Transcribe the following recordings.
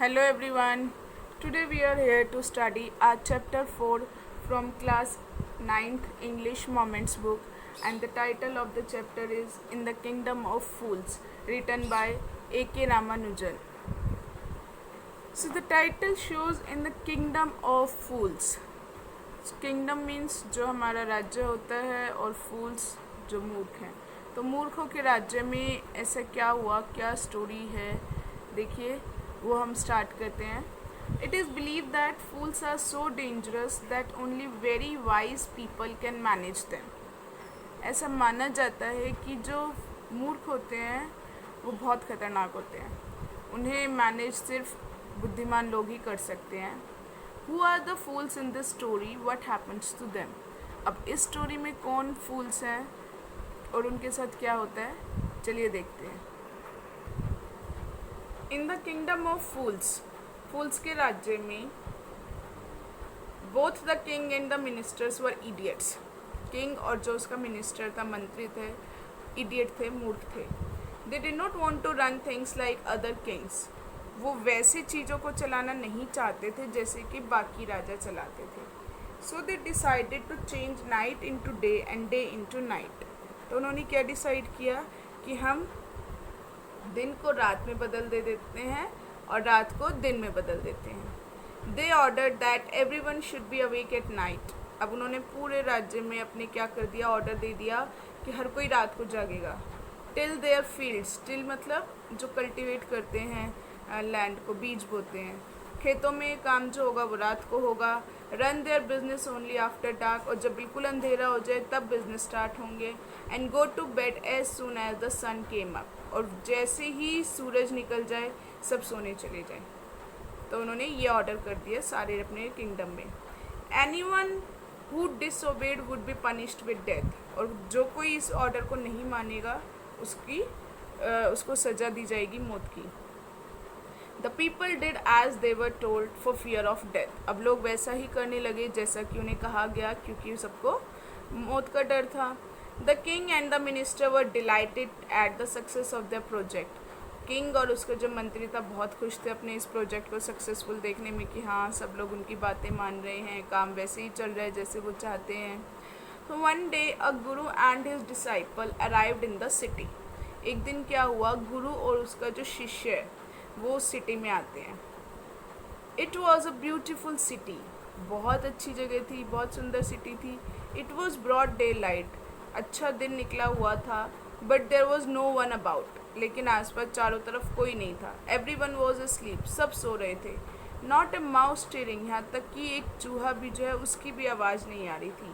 Hello everyone. Today we are here to study our chapter 4 from class 9th English Moments book, and the title of the chapter is In the Kingdom of Fools, written by A.K. Ramanujan. So the title shows In the Kingdom of Fools. Kingdom means जो हमारा राज्य होता है और fools जो मूर्ख हैं. तो मूर्खों के राज्य में ऐसा क्या हुआ, क्या स्टोरी है, देखिए वो हम स्टार्ट करते हैं. It is believe that fools are so dangerous that only very wise people can manage them. ऐसा माना जाता है कि जो मूर्ख होते हैं वो बहुत ख़तरनाक होते हैं, उन्हें मैनेज सिर्फ बुद्धिमान लोग ही कर सकते हैं. Who are the fools in this story, what happens to them. अब इस स्टोरी में कौन फूल्स हैं और उनके साथ क्या होता है, चलिए देखते हैं. इन द किंगडम ऑफ फूल्स के राज्य में both the king and the ministers were idiots. King और जो उसका मिनिस्टर था, मंत्री थे, इडियट थे, मूर्ख थे. They did not want to run things like other kings. वो वैसे चीज़ों को चलाना नहीं चाहते थे जैसे कि बाकी राजा चलाते थे. So they decided to change night into day and day into night. तो उन्होंने क्या डिसाइड किया कि हम दिन को रात में बदल दे देते हैं और रात को दिन में बदल देते हैं. They order that everyone should be awake at night. अब उन्होंने पूरे राज्य में अपने क्या कर दिया, ऑर्डर दे दिया कि हर कोई रात को जागेगा. टिल देयर फील्ड्स, टिल मतलब जो कल्टिवेट करते हैं लैंड को, बीज बोते हैं, खेतों में काम जो होगा वो रात को होगा. Run their business only after dark, और जब बिल्कुल अंधेरा हो जाए तब बिजनेस स्टार्ट होंगे. And go to bed as soon as the sun came up, और जैसे ही सूरज निकल जाए सब सोने चले जाए. तो उन्होंने ये ऑर्डर कर दिया सारे अपने किंगडम में. Anyone who disobeyed would be punished with death, और जो कोई इस ऑर्डर को नहीं मानेगा उसको सज़ा दी जाएगी मौत की. The people did as they were told for fear of death. अब लोग वैसा ही करने लगे जैसा कि उन्हें कहा गया, क्योंकि सबको मौत का डर था. The king and the minister were dilated at the success of the project. King और उसका जो मंत्री था बहुत खुश थे अपने इस प्रोजेक्ट को सक्सेसफुल देखने में कि हाँ सब लोग उनकी बातें मान रहे हैं, काम वैसे ही चल रहा है जैसे वो चाहते हैं. तो one day a Guru and his disciple arrived in the city. एक दिन क्या हुआ, गुरु और उसका जो शिष्य है वो सिटी में आते हैं. It was a beautiful city. बहुत अच्छी जगह थी, बहुत सुंदर सिटी थी. It was broad daylight. अच्छा दिन निकला हुआ था. But there was no one about. लेकिन आसपास चारों तरफ कोई नहीं था. Everyone was asleep. सब सो रहे थे. नॉट ए माउस स्टिरिंग, यहाँ तक कि एक चूहा भी जो है उसकी भी आवाज़ नहीं आ रही थी.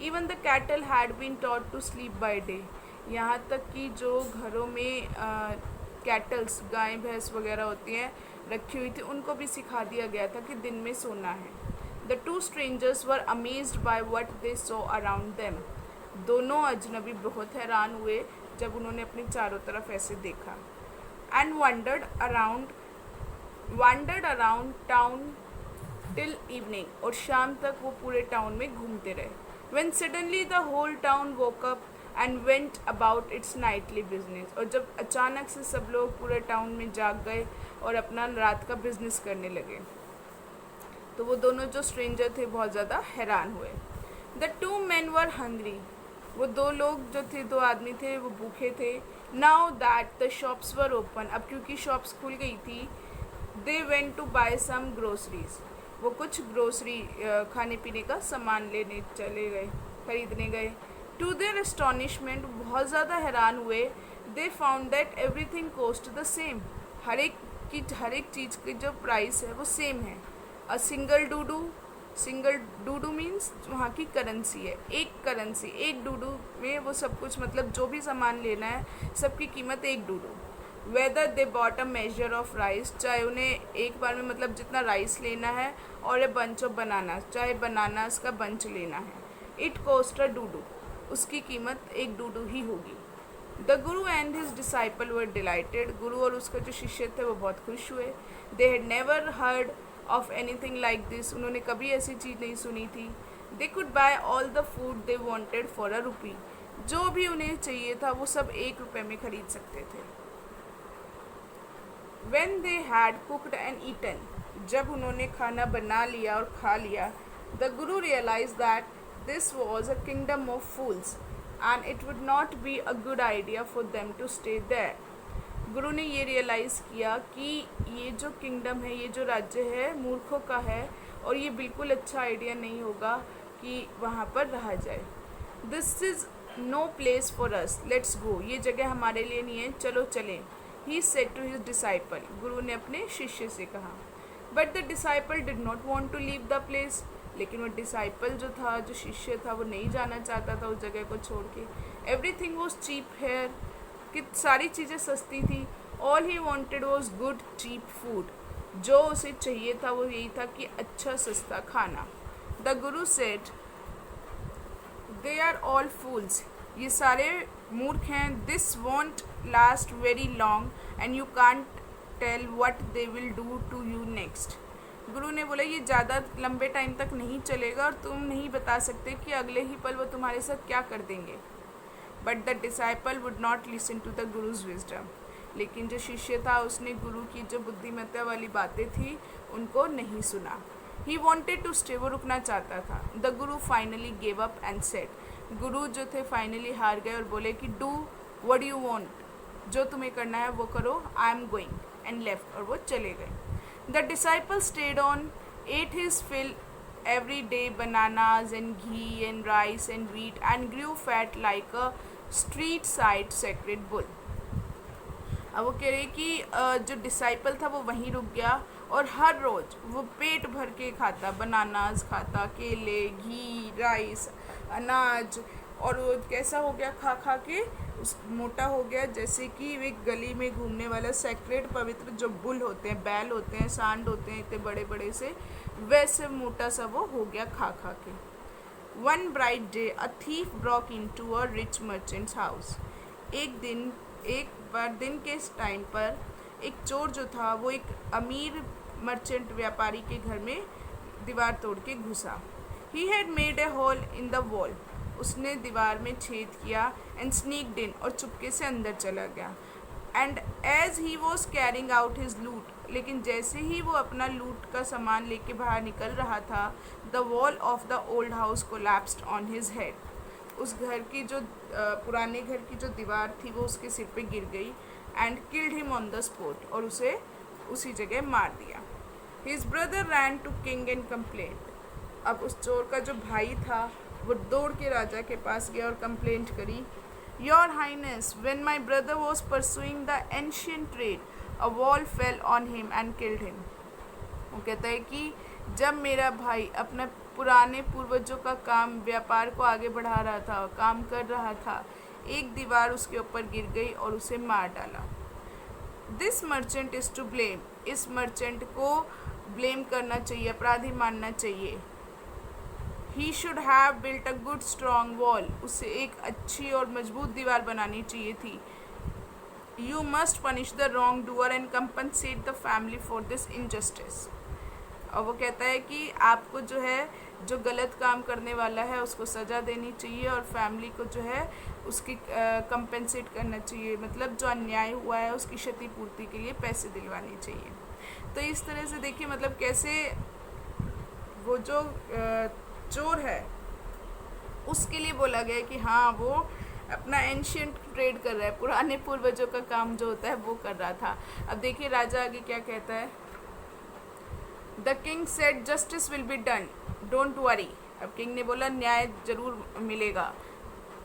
Even the cattle had been taught to sleep by day. यहाँ तक कि जो घरों में कैटल्स, गाय भैंस वगैरह होती हैं रखी हुई थी, उनको भी सिखा दिया गया था कि दिन में सोना है. The two strangers were amazed by what they saw around them. दोनों अजनबी बहुत हैरान हुए जब उन्होंने अपने चारों तरफ ऐसे देखा. And wandered around town till evening. और शाम तक वो पूरे टाउन में घूमते रहे. when suddenly the whole town woke up and went about its nightly business. और जब अचानक से सब लोग पूरे टाउन में जाग गए और अपना रात का बिजनेस करने लगे, तो वो दोनों जो स्ट्रेंजर थे बहुत ज़्यादा हैरान हुए. The two man were hungry. वो दो लोग जो थे, दो आदमी थे, वो भूखे थे. Now that the shops were open. अब क्योंकि शॉप्स खुल गई थी, they went to buy some groceries. वो कुछ ग्रोसरी खाने पीने का सामान लेने चले गए, खरीदने गए. टू देयर एस्टॉनिशमेंट, बहुत ज़्यादा हैरान हुए, they found that everything cost the same. हर एक चीज़ की जो प्राइस है वो सेम है. अ सिंगल डूडू मीन्स वहाँ की करेंसी है, एक करेंसी, एक डूडू में वो सब कुछ, मतलब जो भी सामान लेना है सबकी कीमत एक डूडू. Whether they bought a measure of rice, चाहे उन्हें एक बार में मतलब जितना राइस लेना है, और ए बंच ऑफ बनाना, चाहे बनानास का बंच लेना है. इट कॉस्ट अ डूडू, उसकी कीमत एक डूडू ही होगी. The Guru and his disciple were dilated. गुरु और उसका जो शिष्य थे वो बहुत खुश हुए. They had never heard of anything like this. उन्होंने कभी ऐसी चीज़ नहीं सुनी थी. They could buy all the food they wanted for a rupee. जो भी उन्हें चाहिए था वो सब ₹1 में खरीद सकते थे. When they had cooked and eaten, जब उन्होंने खाना बना लिया और खा लिया, the Guru realized that this was a kingdom of fools and it would not be a good idea for them to stay there. गुरु ने ये रियलाइज़ किया कि ये जो किंगडम है, ये जो राज्य है, मूर्खों का है और ये बिल्कुल अच्छा आइडिया नहीं होगा कि वहाँ पर रहा जाए. This is no place for us, let's go. ये जगह हमारे लिए नहीं है, चलो चलें. He said to his disciple, गुरु ने अपने शिष्य से कहा. But the disciple did not want to leave the place, लेकिन वो डिसाइपल जो था, जो शिष्य था, वो नहीं जाना चाहता था उस जगह को छोड़ के. एवरीथिंग वॉज चीप हेयर, कि सारी चीज़ें सस्ती थी. All he wanted was good cheap food, जो उसे चाहिए था वो यही था कि अच्छा सस्ता खाना. The guru said they are all fools, ये सारे मूर्ख हैं. This won't last very long and you can't tell what they will do to you next. गुरु ने बोला ये ज़्यादा लंबे टाइम तक नहीं चलेगा और तुम नहीं बता सकते कि अगले ही पल वो तुम्हारे साथ क्या कर देंगे. But the disciple would not listen to the guru's wisdom, लेकिन जो शिष्य था उसने गुरु की जो बुद्धिमत्ता वाली बातें थी उनको नहीं सुना. ही वॉन्टेड टू स्टे, वो रुकना चाहता था. The Guru finally gave up and said, गुरु जो थे फाइनली हार गए और बोले कि डू व्हाट यू वांट, जो तुम्हें करना है वो करो. I am going, and left, और वो चले गए. The disciple stayed on, at his fill every day, bananas and ghee and rice and wheat, and grew fat like a street side sacred bull. अब वो कह रहे कि जो डिसाइपल था वो वहीं रुक गया और हर रोज़ वो पेट भर के खाता, बनानास खाता, केले, घी, राइस, अनाज, और वो कैसा हो गया, खा खा के उस मोटा हो गया, जैसे कि वे गली में घूमने वाला सेक्रेट पवित्र जो बुल होते हैं, बैल होते हैं, सांड होते हैं इतने बड़े बड़े से, वैसे मोटा सा वो हो गया खा खा के. One bright day a thief Brock into a rich merchants house. एक बार दिन के टाइम पर एक चोर जो था वो एक अमीर मर्चेंट व्यापारी के घर में दीवार तोड़ के घुसा. He had made a hole in the wall, उसने दीवार में छेद किया. एंड स्नीक्ड इन, और चुपके से अंदर चला गया. And as he was carrying out his loot, लेकिन जैसे ही वो अपना लूट का सामान लेके बाहर निकल रहा था, the wall of the old house collapsed on his head. उस घर की जो पुराने घर की जो दीवार थी वो उसके सिर पे गिर गई. And killed him on the spot, और उसे उसी जगह मार दिया. His brother ran to king and complaint. अब उस चोर का जो भाई था वो दौड़ के राजा के पास गया और कंप्लेंट करी. Your highness, when my brother was pursuing the ancient trade, a wall fell on him and killed him. वो कहता है कि जब मेरा भाई अपना पुराने पूर्वजों का काम, व्यापार को आगे बढ़ा रहा था, काम कर रहा था, एक दीवार उसके ऊपर गिर गई और उसे मार डाला. This merchant is to blame, इस मर्चेंट को ब्लेम करना चाहिए, अपराधी मानना चाहिए. He should have built a good strong wall, उसे एक अच्छी और मजबूत दीवार बनानी चाहिए थी. You must punish the wrong doer and compensate the family for this injustice. और वो कहता है कि आपको जो है, जो गलत काम करने वाला है उसको सज़ा देनी चाहिए और फैमिली को जो है उसकी कंपनसेट करना चाहिए, मतलब जो अन्याय हुआ है उसकी क्षतिपूर्ति के लिए पैसे दिलवाने चाहिए. तो इस तरह से देखिए मतलब कैसे वो जो चोर है उसके लिए बोला गया कि हाँ वो अपना एंशिएंट ट्रेड कर रहा है, पुराने पूर्वजों का काम जो होता है वो कर रहा था. अब देखिए राजा आगे क्या कहता है. The king said justice will be done, don't worry. अब किंग ने बोला न्याय जरूर मिलेगा,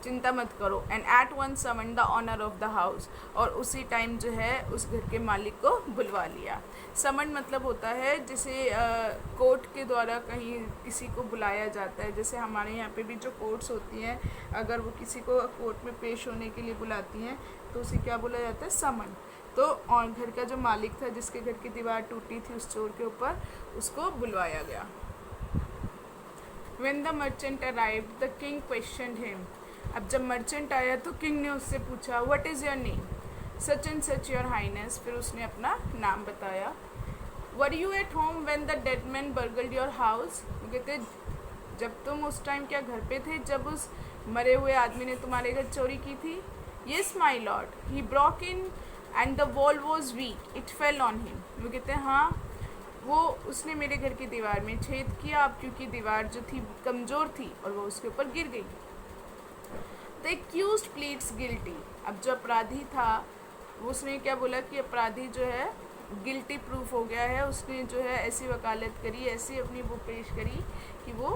चिंता मत करो. And at one summon the owner of the house, और उसी टाइम जो है उस घर के मालिक को बुलवा लिया. समन मतलब होता है जैसे कोर्ट के द्वारा कहीं किसी को बुलाया जाता है. जैसे हमारे यहाँ पे भी जो कोर्ट्स होती हैं, अगर वो किसी को कोर्ट में पेश होने के लिए बुलाती हैं तो उसे क्या बोला जाता है, समन. तो और घर का जो मालिक था जिसके घर की दीवार टूटी थी उस चोर के ऊपर, उसको बुलवाया गया. When the merchant arrived, the king questioned him. अब जब मर्चेंट आया तो किंग ने उससे पूछा what is your name. Such and such your highness. फिर उसने अपना नाम बताया. Were you at home when the dead man burgled your house. कहते जब तुम उस टाइम क्या घर पे थे जब उस मरे हुए आदमी ने तुम्हारे घर चोरी की थी. Yes my lord, he Brock in and the wall was weak, it fail on him. वो कहते हैं हाँ, वो उसने मेरे घर की दीवार में छेद किया, अब क्योंकि दीवार जो थी कमज़ोर थी और वो उसके ऊपर गिर गई। The accused pleads guilty. अब जो अपराधी था वो उसने क्या बोला कि अपराधी जो है गिल्टी प्रूफ हो गया है, उसने जो है ऐसी वकालत करी, ऐसी अपनी वो पेश करी कि वो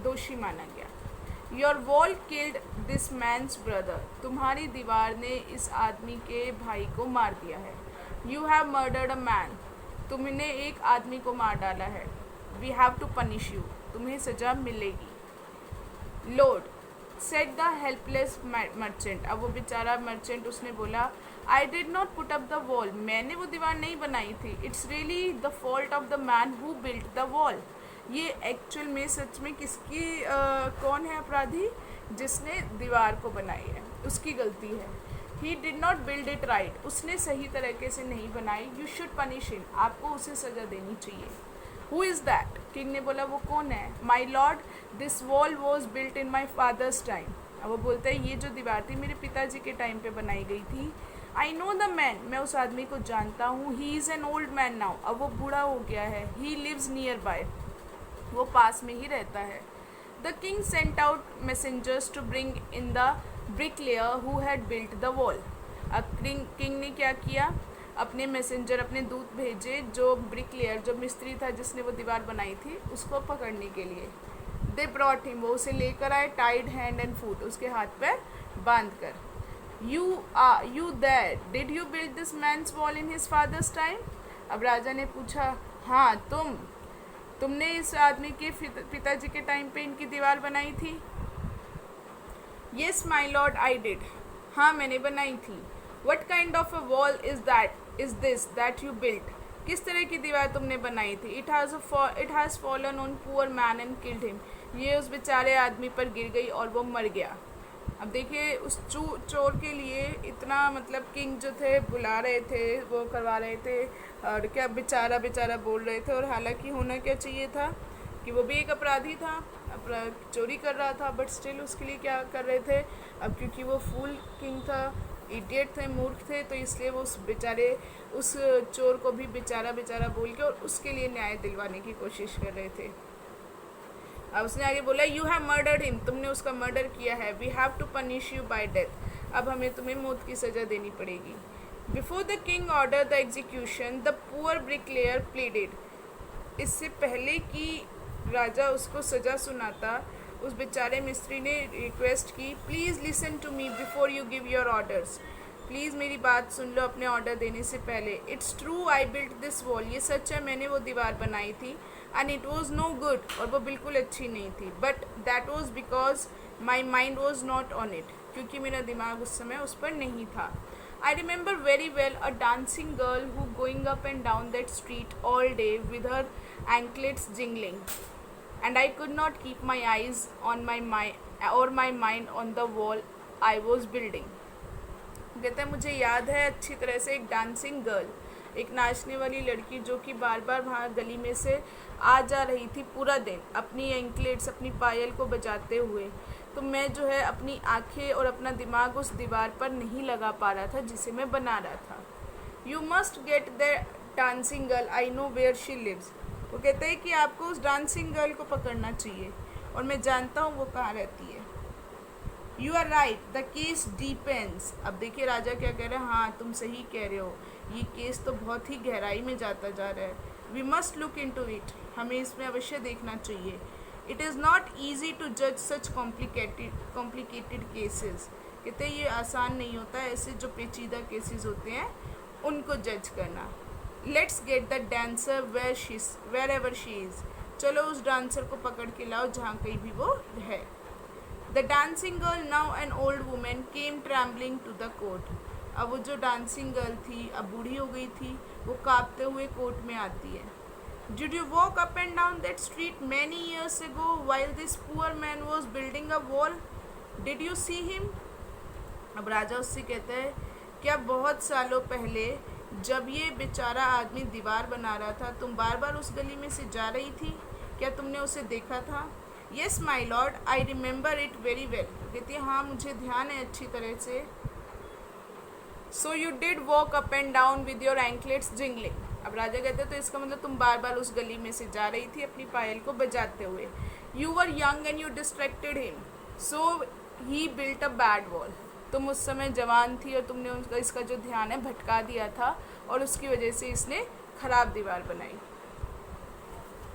दोषी माना गया। Your wall killed this man's brother, तुम्हारी दीवार ने इस आदमी के भाई को मार दिया है। You have murdered a man, तुमने एक आदमी को मार डाला है। We have to punish you, तुम्हें सज़ा मिलेगी। Lord said the helpless merchant, अब वो बेचारा मर्चेंट उसने बोला I did not put up the wall, मैंने वो दीवार नहीं बनाई थी। It's really the fault of the man who built the wall. ये एक्चुअल में सच में किसकी कौन है अपराधी? जिसने दीवार को बनाई है, उसकी गलती है। He did not build it right, उसने सही तरीके से नहीं बनाई। यू शुड पनिश हिम, आपको उसे सज़ा देनी चाहिए। Who is that? किंग ने बोला वो कौन है? My lord this wall was built in my father's time. अब वो बोलता है ये जो दीवार थी मेरे पिताजी के टाइम पे बनाई गई थी। आई नो द मैन, मैं उस आदमी को जानता हूँ। He is an old man now, अब वो बूढ़ा हो गया है। ही लिव्स नियर बाय, वो पास में ही रहता है। The king sent out messengers to bring in the bricklayer who had built the wall. अब किंग ने क्या किया? अपने मैसेंजर, अपने दूत भेजे जो ब्रिकलेयर, जो मिस्त्री था जिसने वो दीवार बनाई थी, उसको पकड़ने के लिए। दे ब्रॉट हिम, वो उसे लेकर आए, टाइड हैंड एंड फुट, उसके हाथ पैर बांध कर। You there, did you build this man's wall in his father's time? अब राजा ने पूछा हाँ, तुमने इस आदमी के पिताजी के टाइम पे इनकी दीवार बनाई थी? Yes my lord I did, हाँ मैंने बनाई थी। What kind of a wall is this that you built, किस तरह की दीवार तुमने बनाई थी? It has fallen on poor man and killed him, ये उस बेचारे आदमी पर गिर गई और वो मर गया। अब देखिए उस चोर के लिए इतना मतलब किंग जो थे बुला रहे थे, वो करवा रहे थे और क्या बेचारा बेचारा बोल रहे थे। और हालांकि होना क्या चाहिए था कि वो भी एक अपराधी था, चोरी कर रहा था, बट स्टिल उसके लिए क्या कर रहे थे? अब क्योंकि वो फूल किंग था, इडियट थे, मूर्ख थे, तो इसलिए वो उस बेचारे उस चोर को भी बेचारा बेचारा बोल के और उसके लिए न्याय दिलवाने की कोशिश कर रहे थे। अब उसने आगे बोला यू हैव मर्डर्ड हिम, तुमने उसका मर्डर किया है। We have to punish you by death, अब हमें तुम्हें मौत की सज़ा देनी पड़ेगी। Before the king order the execution the poor bricklayer pleaded, इससे पहले कि राजा उसको सज़ा सुनाता, उस बेचारे मिस्त्री ने रिक्वेस्ट की please listen to me before you give your orders, please मेरी बात सुन लो अपने ऑर्डर देने से पहले। It's true I built this wall, ये सच है मैंने वो दीवार बनाई थी। And it was no good, और वो बिल्कुल अच्छी नहीं थी। But that was because my mind was not on it, क्योंकि मेरा दिमाग उस समय उस पर नहीं था। I remember very well a dancing girl who going up and down that street all day with her anklets jingling, and I could not keep my eyes on my mind on the wall I was building. कहते हैं मुझे याद है अच्छी तरह से एक dancing girl, एक नाचने वाली लड़की जो कि बार बार वहाँ गली में से आ जा रही थी पूरा दिन अपनी एंकलेट्स, अपनी पायल को बजाते हुए। तो मैं जो है अपनी आंखें और अपना दिमाग उस दीवार पर नहीं लगा पा रहा था जिसे मैं बना रहा था। You must get the dancing girl, I know where she lives. वो कहते हैं कि आपको उस डांसिंग गर्ल को पकड़ना चाहिए और मैं जानता हूँ वो कहाँ रहती है। You are right the case depends, अब देखिए राजा क्या कह रहे हैं, हाँ तुम सही कह रहे हो, ये केस तो बहुत ही गहराई में जाता जा रहा है। We must look into it, हमें इसमें अवश्य देखना चाहिए। It is not easy to जज सच कॉम्प्लिकेटेड केसेस, कहते ये आसान नहीं होता ऐसे जो पेचीदा केसेस होते हैं उनको जज करना। Let's get the dancer wherever she is, चलो उस डांसर को पकड़ के लाओ जहाँ कहीं भी वो है। The dancing girl now an old women came trembling to the court, अब वो जो डांसिंग गर्ल थी अब बूढ़ी हो गई थी, वो कांपते हुए कोर्ट में आती है। Did you walk up and down that street many years ago while this poor man was building a wall, did you see him? अब राजा उससे कहता है क्या बहुत सालों पहले जब ये बेचारा आदमी दीवार बना रहा था तुम बार बार उस गली में से जा रही थी, क्या तुमने उसे देखा था? Yes my lord I remember it very well, कहती है हाँ मुझे ध्यान है अच्छी तरह से। So you did walk up and down with your anklets jingling. अब राजा कहते तो इसका मतलब तुम बार बार उस गली में से जा रही थी अपनी पायल को बजाते हुए. You were young and you distracted him, so he built a bad wall. तुम उस समय जवान थी और तुमने उसका इसका जो ध्यान है भटका दिया था और उसकी वजह से इसने खराब दीवार बनाई.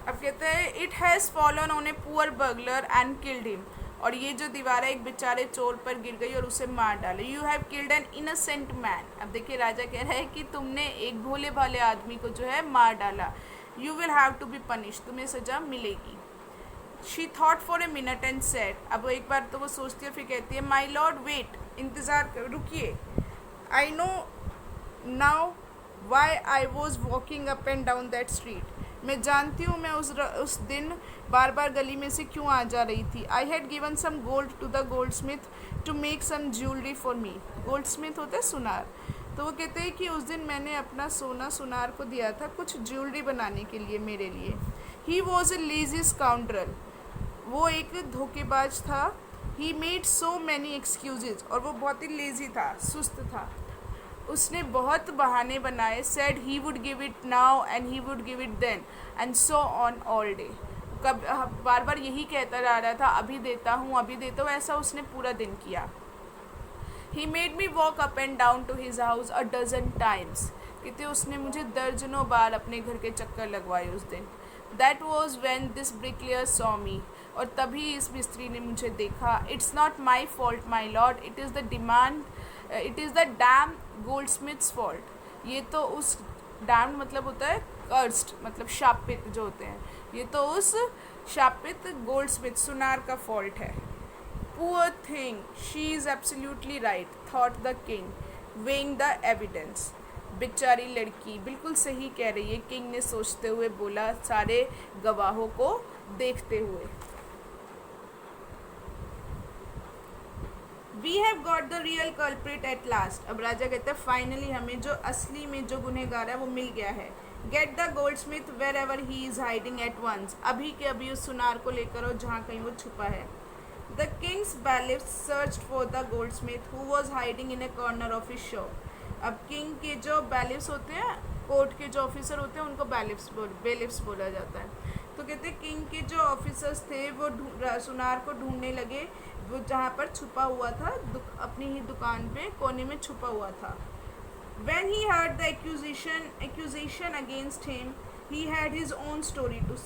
अब कहते हैं it has fallen on a poor burglar and killed him. और ये जो दीवार है एक बेचारे चोर पर गिर गई और उसे मार डाले. You have killed an innocent man. अब देखिए राजा कह रहा है कि तुमने एक भोले भाले आदमी को जो है मार डाला. You will have to be punish, तुम्हें सजा मिलेगी. She thought for a minute and said. अब एक बार तो वो सोचती है फिर कहती है माई लॉर्ड वेट, इंतज़ार कर, रुकिए. I know now why I was walking up and down that street. मैं जानती हूँ मैं उस दिन बार बार गली में से क्यों आ जा रही थी. I had given some gold to the goldsmith to make some jewellery for me. Goldsmith होता है सुनार. तो वो कहते हैं कि उस दिन मैंने अपना सोना सुनार को दिया था कुछ ज्वेलरी बनाने के लिए मेरे लिए. He was a lazy scoundrel. वो एक धोखेबाज था. He made so many excuses. और वो बहुत ही लेजी था, सुस्त था. उसने बहुत बहाने बनाए. Said he would give it now and he would give it then and so on all day. कब बार बार यही कहता जा रहा था अभी देता हूँ अभी देता हूँ. ऐसा उसने पूरा दिन किया. He made me walk up and down to his house a dozen times. कहते उसने मुझे दर्जनों बार अपने घर के चक्कर लगवाए उस दिन. That was when this bricklayer saw me. और तभी इस मिस्त्री ने मुझे देखा. It's not my fault my lord, it is the dam gold Smiths fault. ये तो उस डैम मतलब होता है कर्स्ड, मतलब शापित जो होते हैं. ये तो उस शापित गोल्ड स्मिथ सुनार का फॉल्ट है. Poor thing, she is absolutely right, thought the king, weighing the evidence. बेचारी लड़की बिल्कुल सही कह रही है, किंग ने सोचते हुए बोला, सारे गवाहों को देखते हुए. We have got the real culprit at last. अब राजा कहता है फाइनली हमें जो असली में जो गुनहगार है वो मिल गया है. Get the goldsmith wherever he is hiding at once. अभी के अभी उस सुनार को लेकर और जहाँ कहीं वो छुपा है. The king's bailiffs searched for the goldsmith who was hiding in a corner of his shop. अब किंग के जो बैलिफ्स होते हैं, कोर्ट के जो ऑफिसर होते हैं उनको बेलिफ्स बोला जाता है. तो कहते हैं किंग के जो ऑफिसर्स थे वो सुनार को ढूंढने लगे वो जहाँ पर छुपा हुआ था, अपनी ही दुकान पे कोने में छुपा हुआ था. When he heard the accusation against him, he had his own story to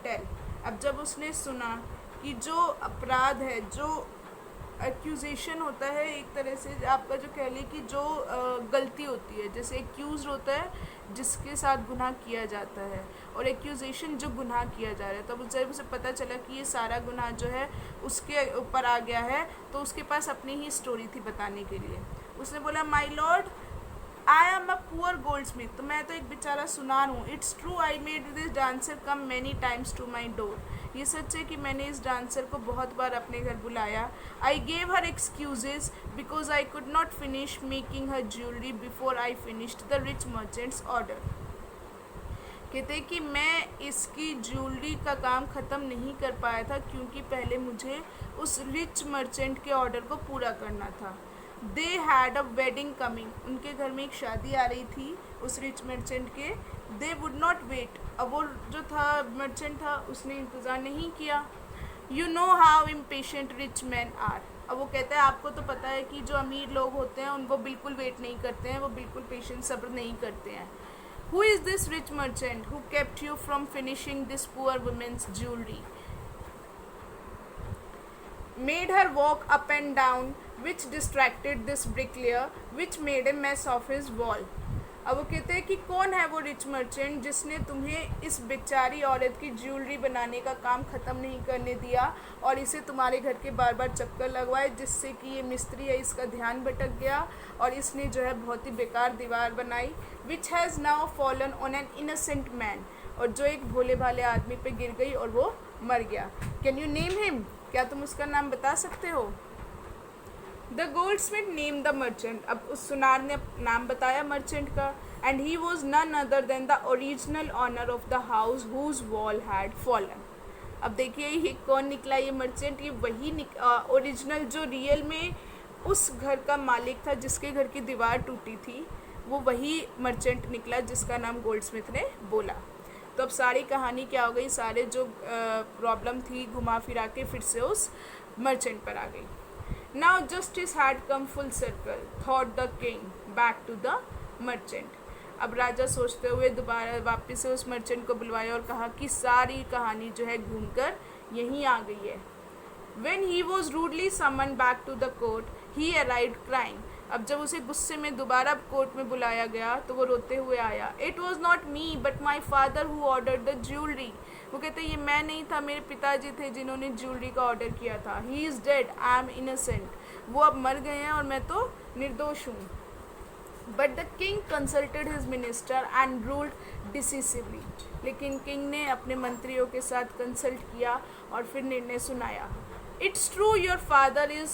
tell. अब जब उसने सुना कि जो अपराध है, जो एक्यूजेशन होता है, एक तरह से आपका जो कह ली कि जो गलती होती है, जैसे एक्यूज होता है जिसके साथ गुनाह किया जाता है और एक्यूजेशन जो गुनाह किया जा रहा है. तब जब उसे पता चला कि ये सारा गुनाह जो है उसके ऊपर आ गया है तो उसके पास अपनी ही स्टोरी थी बताने के लिए. उसने बोला my lord I am a poor goldsmith. तो मैं तो एक बेचारा सुनार हूँ. It's true I made this dancer come many times to my door. ये सच है कि मैंने इस डांसर को बहुत बार अपने घर बुलाया. I gave her excuses because I could not finish making her jewellery before I finished the rich merchants order. कहते कि मैं इसकी ज्वेलरी का काम ख़त्म नहीं कर पाया था क्योंकि पहले मुझे उस रिच मर्चेंट के ऑर्डर को पूरा करना था. They had a wedding coming. उनके घर में एक शादी आ रही थी उस रिच मर्चेंट के. They would not wait. अब वो जो था मर्चेंट था उसने इंतज़ार नहीं किया. You know how impatient rich man are. अब वो कहता है आपको तो पता है कि जो अमीर लोग होते हैं उनको बिल्कुल वेट नहीं करते हैं, वो बिल्कुल पेशेंट सब्र नहीं करते हैं. Who is this rich merchant who kept you from finishing this poor woman's jewelry? Made her walk up and down, which distracted this bricklayer, which made a mess of his wall. अब वो कहते हैं कि कौन है वो rich merchant जिसने तुम्हें इस बेचारी औरत की ज्वेलरी बनाने का काम ख़त्म नहीं करने दिया और इसे तुम्हारे घर के बार बार चक्कर लगवाए, जिससे कि ये मिस्त्री है इसका ध्यान भटक गया और इसने जो है बहुत ही बेकार दीवार बनाई. Which has now fallen on an innocent man. और जो एक भोले भाले आदमी पे गिर गई और वो मर गया. Can you name him. क्या तुम उसका नाम बता सकते हो. The goldsmith name the merchant. अब उस सुनार ने नाम बताया मर्चेंट का. And he was none other than the original owner of the house whose wall had fallen. अब देखिए ये कौन निकला ये मर्चेंट. ये वही ओरिजिनल जो रियल में उस घर का मालिक था जिसके घर की दीवार टूटी थी, वो वही मर्चेंट निकला जिसका नाम गोल्डस्मिथ ने बोला। तो अब सारी कहानी क्या हो गई, सारे जो प्रॉब्लम थी घुमा फिरा के फिर से उस मर्चेंट पर आ गई। Now justice had come full circle thought the king back to the merchant. अब राजा सोचते हुए दोबारा वापस से उस मर्चेंट को बुलवाया और कहा कि सारी कहानी जो है घूमकर यहीं आ गई है। When he was rudely summoned back to the court, he arrived crying. अब जब उसे गुस्से में दोबारा कोर्ट में बुलाया गया तो वो रोते हुए आया। It was not me but my father who ordered the jewelry. वो कहते ये मैं नहीं था, मेरे पिताजी थे जिन्होंने ज्वेलरी का ऑर्डर किया था। He is dead, I am innocent. वो अब मर गए हैं और मैं तो निर्दोष हूँ। But the king consulted his minister and ruled decisively. लेकिन किंग ने अपने मंत्रियों के साथ कंसल्ट किया और फिर निर्णय सुनाया। It's true your father is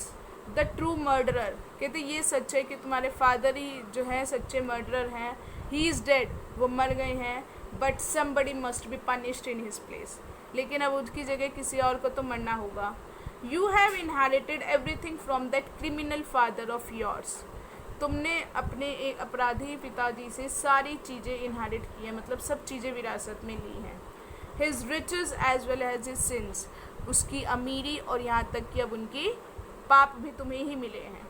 the true murderer. कहते ये सच है कि तुम्हारे फादर ही जो है सच्चे मर्डरर हैं। ही इज़ डेड, वो मर गए हैं। But somebody must be punished in his place. लेकिन अब उसकी जगह किसी और को तो मरना होगा। You have inherited everything from that criminal father of yours. तुमने अपने एक अपराधी पिताजी से सारी चीज़ें इनहेरिट की हैं, मतलब सब चीज़ें विरासत में ली हैं। His riches as well as his sins. उसकी अमीरी और यहाँ तक कि अब उनकी पाप भी तुम्हें ही मिले हैं।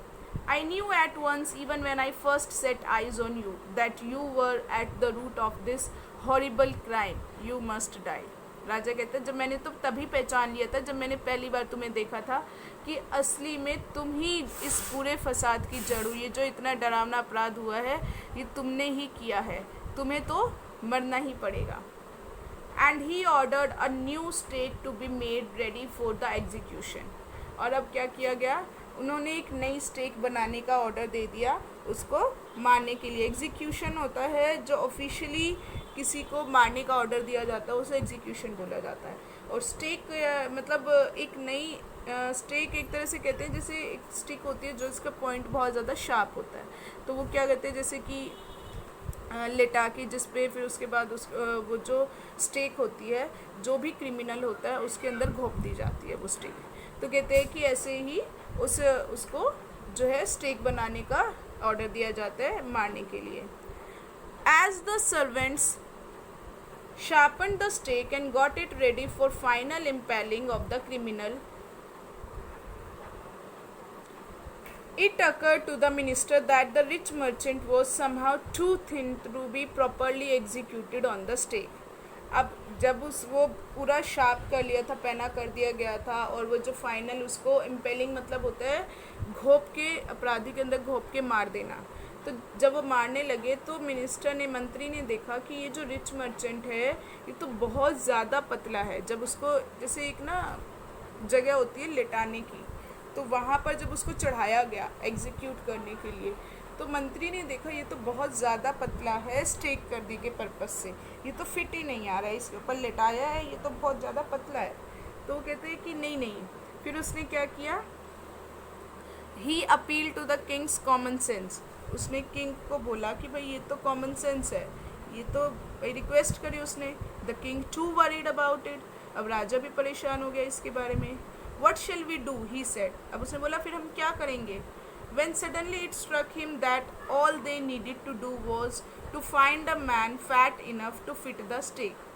I knew at once even when I first set eyes on you that you were at the root of this horrible crime, you must die. राजा कहते हैं जब मैंने तो तभी पहचान लिया था जब मैंने पहली बार तुम्हें देखा था कि असली में तुम ही इस पूरे फसाद की जड़ हो। ये जो इतना डरावना अपराध हुआ है ये तुमने ही किया है, तुम्हें तो मरना ही पड़ेगा। And he ordered a new stake to be made ready for the execution. और अब क्या किया गया, उन्होंने एक नई स्टेक बनाने का ऑर्डर दे दिया उसको मारने के लिए। एग्जीक्यूशन होता है जो ऑफिशियली किसी को मारने का ऑर्डर दिया जाता है उसे एग्जीक्यूशन बोला जाता है। और स्टेक मतलब एक नई स्टेक एक तरह से कहते हैं जैसे एक स्टिक होती है जो इसका पॉइंट बहुत ज़्यादा शार्प होता है, तो वो क्या कहते हैं जैसे कि लेटा के जिस पे फिर उसके बाद वो जो स्टेक होती है जो भी क्रिमिनल होता है उसके अंदर घोंप दी जाती है वो स्टेक। तो कहते हैं कि ऐसे ही उसको जो है स्टेक बनाने का ऑर्डर दिया जाता है मारने के लिए। As the servants sharpened the stake and got it ready for final impaling of the criminal, it occurred to the minister that the rich merchant was somehow too thin to be properly executed on the stake. अब जब वो पूरा sharp कर लिया था, पैना कर दिया गया था और वो जो फाइनल उसको इम्पेलिंग मतलब होता है घोंप के अपराधी के अंदर घोंप के मार देना। तो जब वो मारने लगे तो मिनिस्टर ने मंत्री ने देखा कि ये जो रिच मर्चेंट है ये तो बहुत ज़्यादा पतला है। जब उसको जैसे एक ना जगह होती है लेटाने की, तो वहाँ पर जब उसको चढ़ाया गया एग्जीक्यूट करने के लिए तो मंत्री ने देखा ये तो बहुत ज़्यादा पतला है स्टेक करने के पर्पज़ से, ये तो फिट ही नहीं आ रहा है, इसके ऊपर लेटाया है ये तो बहुत ज़्यादा पतला है। तो वो कहते हैं कि नहीं। फिर उसने क्या किया, he appeal to the king's common sense. उसने किंग को बोला कि भाई ये तो कॉमन सेंस है, ये तो भाई रिक्वेस्ट करी उसने। The king too worried about it. अब राजा भी परेशान हो गया इसके बारे में। What shall we do, he said. अब उसने बोला फिर हम क्या करेंगे। When suddenly it struck him that all they needed to do was to find a man fat enough to fit the stake.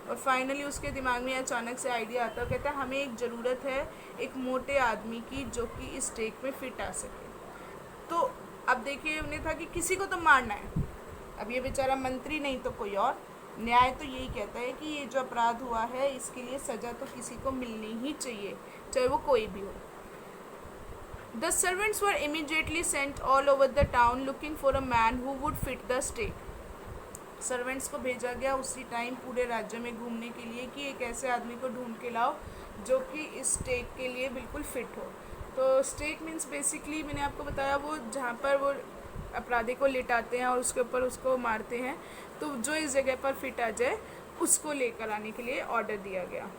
और फाइनली उसके दिमाग में अचानक से आइडिया आता है, कहता है हमें एक ज़रूरत है एक मोटे आदमी की जो कि इस स्टेक में फिट आ सके। तो अब देखिए उन्हें था कि किसी को तो मारना है। अब ये बेचारा मंत्री नहीं तो कोई और, न्याय तो यही कहता है कि ये जो अपराध हुआ है इसके लिए सज़ा तो किसी को मिलनी ही चाहिए, चाहे वो कोई भी हो। The servants were immediately sent all over the town looking for a man who would fit the stake. Servants को भेजा गया उसी टाइम पूरे राज्य में घूमने के लिए कि एक ऐसे आदमी को ढूंढ के लाओ जो कि इस स्टेक के लिए बिल्कुल फिट हो। तो स्टेक मीन्स बेसिकली मैंने आपको बताया वो जहाँ पर वो अपराधी को लिटाते हैं और उसके ऊपर उसको मारते हैं, तो जो इस जगह पर फिट आ जाए उसको लेकर आने के लिए ऑर्डर दिया गया।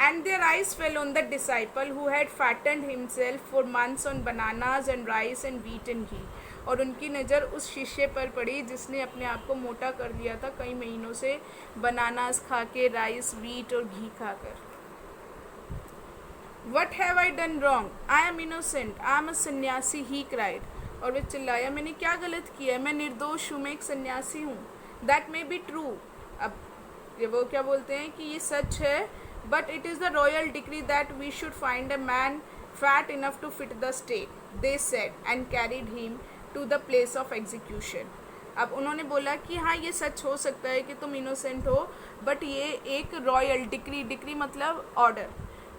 And their eyes fell on the disciple who had fattened himself for months on bananas and rice and wheat and ghee. और उनकी नज़र उस शिष्य पर पड़ी जिसने अपने आप को मोटा कर लिया था कई महीनों से बनानास खा के, राइस, वीट और घी खाकर। What have I done wrong, I am innocent, I am अ सन्यासी, ही क्राइड। और वे चिल्लाया, मैंने क्या गलत किया है, मैं निर्दोष हूँ, मैं एक सन्यासी हूँ। दैट मे बी ट्रू, अब ये वो क्या बोलते हैं कि ये सच है, but it is the royal decree that we should find a man fat enough to fit the stake, they said and carried him to the place of execution. अब उन्होंने बोला कि हाँ ये सच हो सकता है कि तुम इनोसेंट हो, बट ये एक रॉयल डिक्री, डिक्री मतलब ऑर्डर,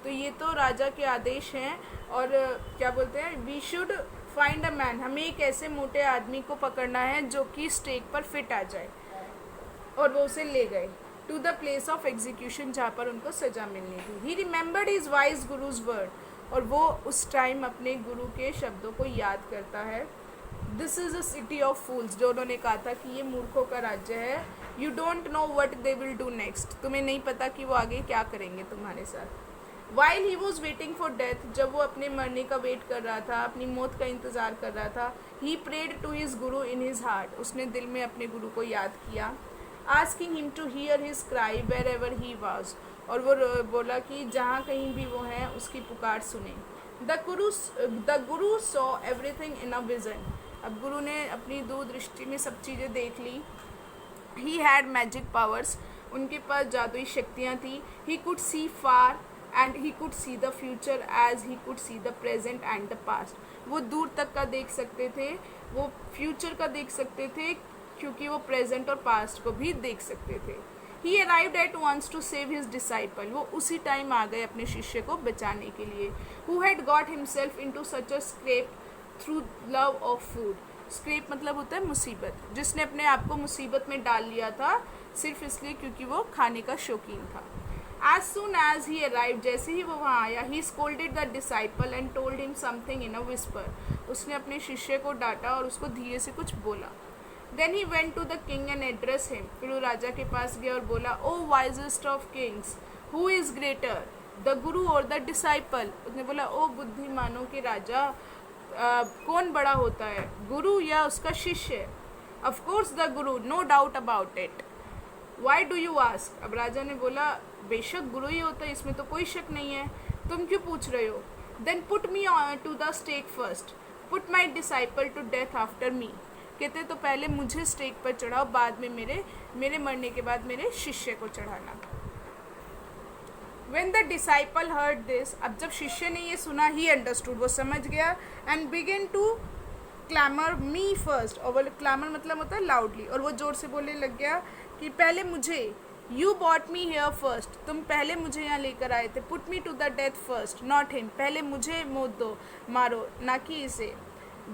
तो ये तो राजा के आदेश हैं। और क्या बोलते हैं, we should find a man, हमें एक ऐसे मोटे आदमी को पकड़ना है जो कि स्टेक पर फिट आ जाए। और वो उसे ले गए to the place of execution, जहाँ पर उनको सजा मिलनी थी। He remembered his wise guru's word, और वो उस टाइम अपने गुरु के शब्दों को याद करता है। This is a city of fools, जो उन्होंने कहा था कि ये मूर्खों का राज्य है। You don't know what they will do next, तुम्हें नहीं पता कि वो आगे क्या करेंगे तुम्हारे साथ। While he was waiting for death, जब वो अपने मरने का वेट कर रहा था, अपनी मौत का इंतज़ार कर रहा था, ही prayed to his Guru in his heart, उसने दिल में अपने गुरु को याद किया। Asking him to hear his cry wherever he was, और वो बोला कि जहाँ कहीं भी वो हैं उसकी पुकार सुने। The guru saw everything in a vision, अब गुरु ने अपनी दूरदृष्टि में सब चीज़ें देख ली। ही हैड मैजिक पावर्स, उनके पास जादुई शक्तियाँ थी। He could see far and he could see the future as he could see the present and the past, वो दूर तक का देख सकते थे, वो फ्यूचर का देख सकते थे, क्योंकि वो प्रेजेंट और पास्ट को भी देख सकते थे। He arrived at once to save his disciple, वो उसी टाइम आ गए अपने शिष्य को बचाने के लिए। Who had got himself into such a scrape through love of food, scrape मतलब होता है मुसीबत, जिसने अपने आप को मुसीबत में डाल लिया था सिर्फ इसलिए क्योंकि वो खाने का शौकीन था। As soon as he arrived, जैसे ही वो वहाँ आया, he scolded the disciple and told him something in a whisper, उसने अपने शिष्य को डांटा और उसको धीरे से कुछ बोला। Then he went to the king and addressed him, फिर वो राजा के पास गया और बोला, O wisest of kings, who is greater, the guru or the disciple? उसने बोला, ओ बुद्धिमानों के राजा, कौन बड़ा होता है, गुरु या उसका शिष्य? Of course the guru, no doubt about it. Why do you ask? अब राजा ने बोला, बेशक गुरु ही होता है, इसमें तो कोई शक नहीं है, तुम क्यों पूछ रहे हो? Then put me to the stake first, put my disciple to death after me. कहते तो पहले मुझे स्टेक पर चढ़ाओ, बाद में मेरे मरने के बाद मेरे शिष्य को चढ़ाना। When the disciple heard this, अब जब शिष्य ने ये सुना, he understood, वो समझ गया, and began to clamor me first, और वो clamor मतलब होता है loudly, और वो जोर से बोलने लग गया कि पहले मुझे, You brought me here first, तुम पहले मुझे यहाँ लेकर आए थे, Put me to the death first, not him, पहले मुझे मौत दो, मारो, ना कि इसे।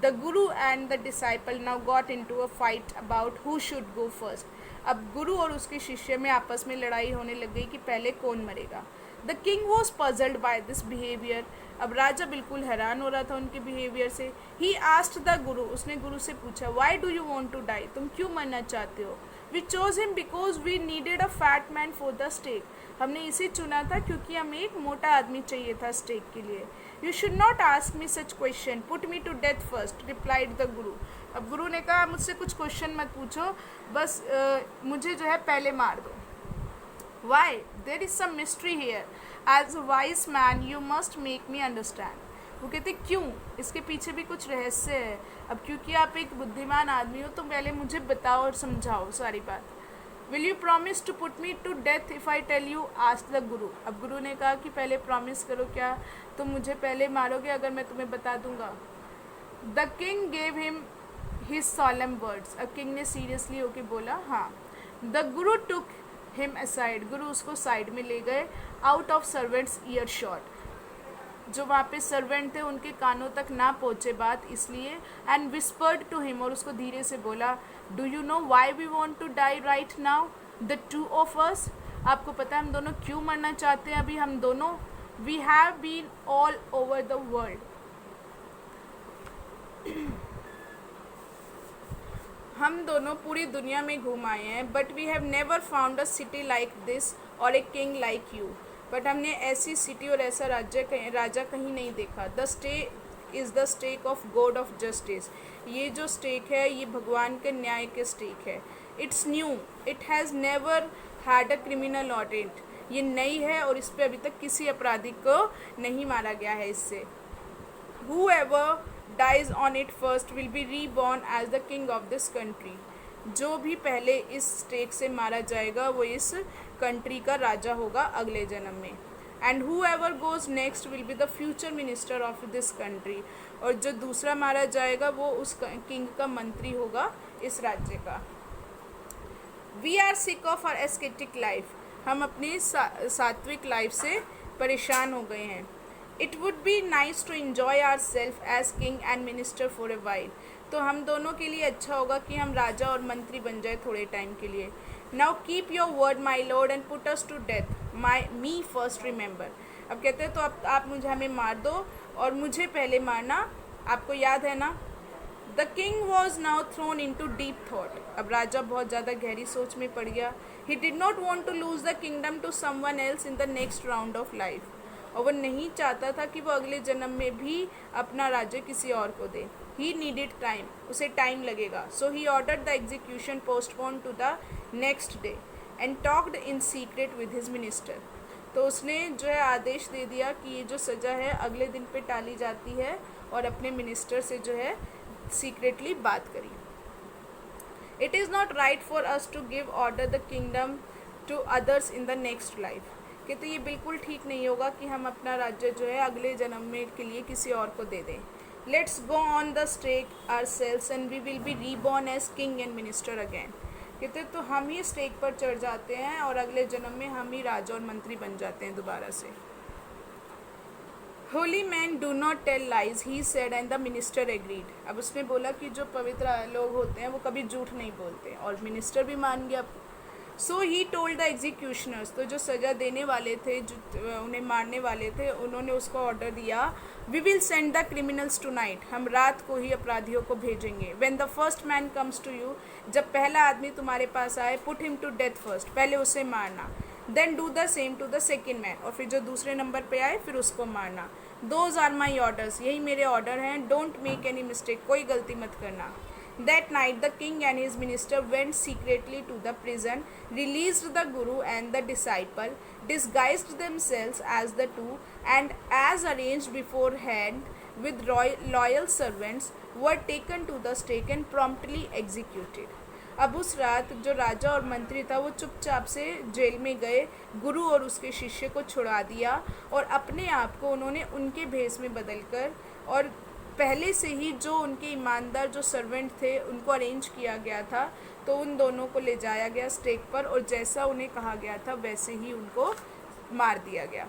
The guru and the disciple now got into a fight about who should go first. अब गुरु और उसके शिष्य में आपस में लड़ाई होने लग गई कि पहले कौन मरेगा। The king was puzzled by this behavior. अब राजा बिल्कुल हैरान हो रहा था उनके बिहेवियर से। He asked the guru, उसने गुरु से पूछा, Why do you want to die? तुम क्यों मरना चाहते हो? We chose him because we needed a fat man for the stake. हमने इसे चुना था क्योंकि हमें एक मोटा आदमी चाहिए था स्टेक के लिए। You should not ask me such question. Put me to death first, replied the guru. अब गुरु ने कहा, मुझसे कुछ क्वेश्चन मत पूछो, बस मुझे जो है पहले मार दो। Why? There is some mystery here. As a wise man, you must make me understand. वो कहते क्यों, इसके पीछे भी कुछ रहस्य है। अब क्योंकि आप एक बुद्धिमान आदमी हो तो पहले मुझे बताओ और समझाओ सारी बात। Will you promise to put me to death if I tell you? asked the guru. अब गुरु ने कहा कि पहले प्रॉमिस करो, क्या तुम मुझे पहले मारोगे अगर मैं तुम्हें बता दूंगा? The king gave him his solemn words. अब किंग ने सीरियसली होके बोला हाँ। The guru took him aside. गुरु उसको साइड में ले गए, out of servants ear shot. जो वहाँ पे सर्वेंट थे उनके कानों तक ना पहुँचे बात, इसलिए एंड विस्पर्ड टू हिम, और उसको धीरे से बोला, do you know why we want to die right now the two of us? आपको पता है हम दोनों क्यों मरना चाहते हैं अभी हम दोनों? We have been all over the world, हम दोनों पूरी दुनिया में घूम आए हैं, but we have never found a city like this और a king like you, but हमने ऐसी सिटी और ऐसा राजा कहीं नहीं देखा। The stake is the stake of god of justice, ये जो स्टेक है ये भगवान के न्याय के स्टेक है। It's new, it has never had a criminal on it, ये नई है और इस पे अभी तक किसी अपराधी को नहीं मारा गया है इससे। Whoever dies on it first will be reborn as the king of this country. जो भी पहले इस स्टेक से मारा जाएगा वो इस कंट्री का राजा होगा अगले जन्म में। And whoever goes next will be the future minister of this country. और जो दूसरा मारा जाएगा वो उस किंग का मंत्री होगा इस राज्य का। We are sick of our ascetic life. हम अपनी सात्विक लाइफ से परेशान हो गए हैं। It would be nice to enjoy ourselves as king and minister for a while. तो हम दोनों के लिए अच्छा होगा कि हम राजा और मंत्री बन जाए थोड़े टाइम के लिए। Now keep your word, my lord, and put us to death. Me first remember. अब कहते हैं तो अब आप मुझे हमें मार दो और मुझे पहले मारना, आपको याद है ना। The king was now thrown into deep thought. अब राजा बहुत ज़्यादा गहरी सोच में पड़ गया। He did not want to lose the kingdom to someone else in the next round of life. और वो नहीं चाहता था कि वो अगले जन्म में भी अपना राज्य किसी और को दे। He needed time. उसे टाइम लगेगा। So he ordered the execution postponed to the next day and talked in secret with his minister. तो उसने जो है आदेश दे दिया कि ये जो सज़ा है अगले दिन पे टाली जाती है और अपने मिनिस्टर से जो है सीक्रेटली बात करी। It is not right for us to give order the kingdom to others in the next life. कहते ये बिल्कुल ठीक नहीं होगा कि हम अपना राज्य जो है अगले जन्म में के लिए किसी और को दे दें। Let's go on the stake ourselves and we will be reborn as king and minister again. कहते तो हम ही स्टेक पर चढ़ जाते हैं और अगले जन्म में हम ही राजा और मंत्री बन जाते हैं दोबारा से। Holy men do not tell lies, he said, and the minister agreed. अब उसने बोला कि जो पवित्र लोग होते हैं वो कभी झूठ नहीं बोलते और मिनिस्टर भी मान गया। So he told the executioners, तो जो सज़ा देने वाले थे, जो उन्हें मारने वाले थे, उन्होंने उसको ऑर्डर दिया, We will send the criminals tonight. हम रात को ही अपराधियों को भेजेंगे। When the first man comes to you, जब पहला आदमी तुम्हारे पास आए, put him to death first. पहले उसे मारना। Then do the same to the second man. और फिर जो दूसरे नंबर पे आए फिर उसको मारना। Those are my orders. यही मेरे ऑर्डर हैं। Don't make any mistake. कोई गलती मत करना। That night the king and his minister went secretly to the prison, released the guru and the disciple, disguised themselves as the two, and as arranged beforehand with loyal servants, were taken to the stake and promptly executed. अब उस रात जो राजा और मंत्री था वो चुपचाप से जेल में गए, गुरु और उसके शिष्य को छुड़ा दिया और अपने आप को उन्होंने उनके भेष में बदलकर और पहले से ही जो उनके ईमानदार जो सर्वेंट थे उनको अरेंज किया गया था, तो उन दोनों को ले जाया गया स्टेक पर और जैसा उन्हें कहा गया था वैसे ही उनको मार दिया गया।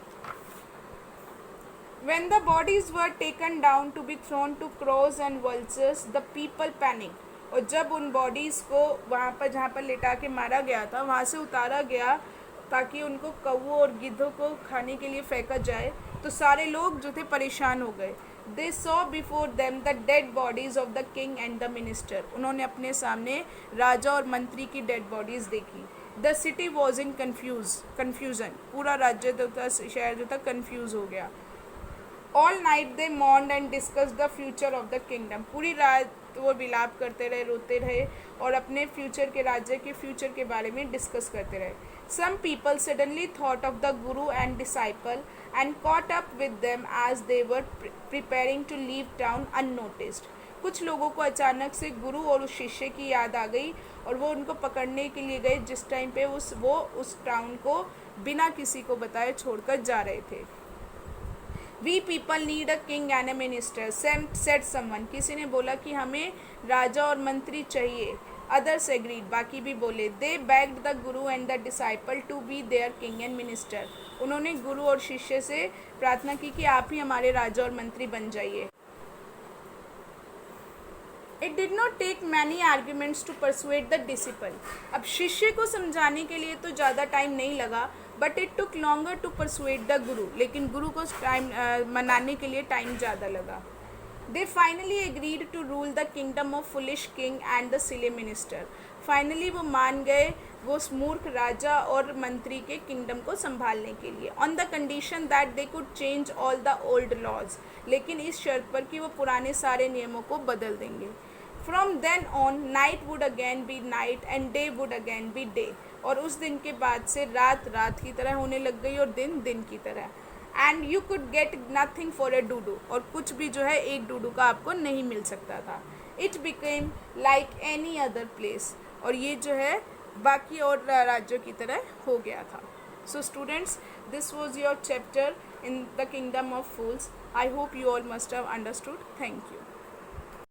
When the bodies were taken down to be thrown to crows and vultures, the people panicked. और जब उन बॉडीज़ को वहाँ पर जहाँ पर लिटा के मारा गया था वहाँ से उतारा गया ताकि उनको कौवों और गिद्धों को खाने के लिए फेंका जाए, तो सारे लोग जो थे परेशान हो गए। They saw before them the dead bodies of the king and the minister. उन्होंने अपने सामने राजा और मंत्री की डेड बॉडीज़ देखी। The city was in confusion. पूरा राज्य जो था, शहर जो था, कंफ्यूज हो गया। All night they mourned and discussed the future of the kingdom. पूरी रात वो विलाप करते रहे, रोते रहे और अपने फ्यूचर के राज्य के फ्यूचर के बारे में डिस्कस करते रहे। Some people suddenly thought of the guru and disciple and caught up with them as they were preparing to leave town unnoticed. कुछ लोगों को अचानक से गुरु और उस शिष्य की याद आ गई और वो उनको पकड़ने के लिए गए जिस टाइम पे वो उस टाउन को बिना किसी को बताए छोड़कर जा रहे थे। We people need a king and a minister, said someone. किसी ने बोला कि हमें राजा और मंत्री चाहिए। Others agreed. बाकी भी बोले। They begged the guru and the disciple to be their king and minister. उन्होंने गुरु और शिष्य से प्रार्थना की कि आप ही हमारे राजा और मंत्री बन जाइए। It did not take many arguments to persuade the disciple. अब शिष्य को समझाने के लिए तो ज़्यादा टाइम नहीं लगा, but it took longer to persuade the guru. लेकिन गुरु को टाइम मनाने के लिए टाइम ज़्यादा लगा। They finally agreed to rule the kingdom of foolish king and the silly minister. Finally वो मान गए वो मूर्ख राजा और मंत्री के किंगडम को संभालने के लिए, on the condition that they could change all the old laws. लेकिन इस शर्त पर कि वो पुराने सारे नियमों को बदल देंगे। From then on, night would again be night and day would again be day. और उस दिन के बाद से रात रात की तरह होने लग गई और दिन दिन की तरह। And you could get nothing for a डूडू, और कुछ भी जो है एक डूडू का आपको नहीं मिल सकता था। It became like any other place, और ये जो है बाकी और राज्यों की तरह हो गया था। So students, this was your chapter in the kingdom of fools. I hope you all must have understood. Thank you.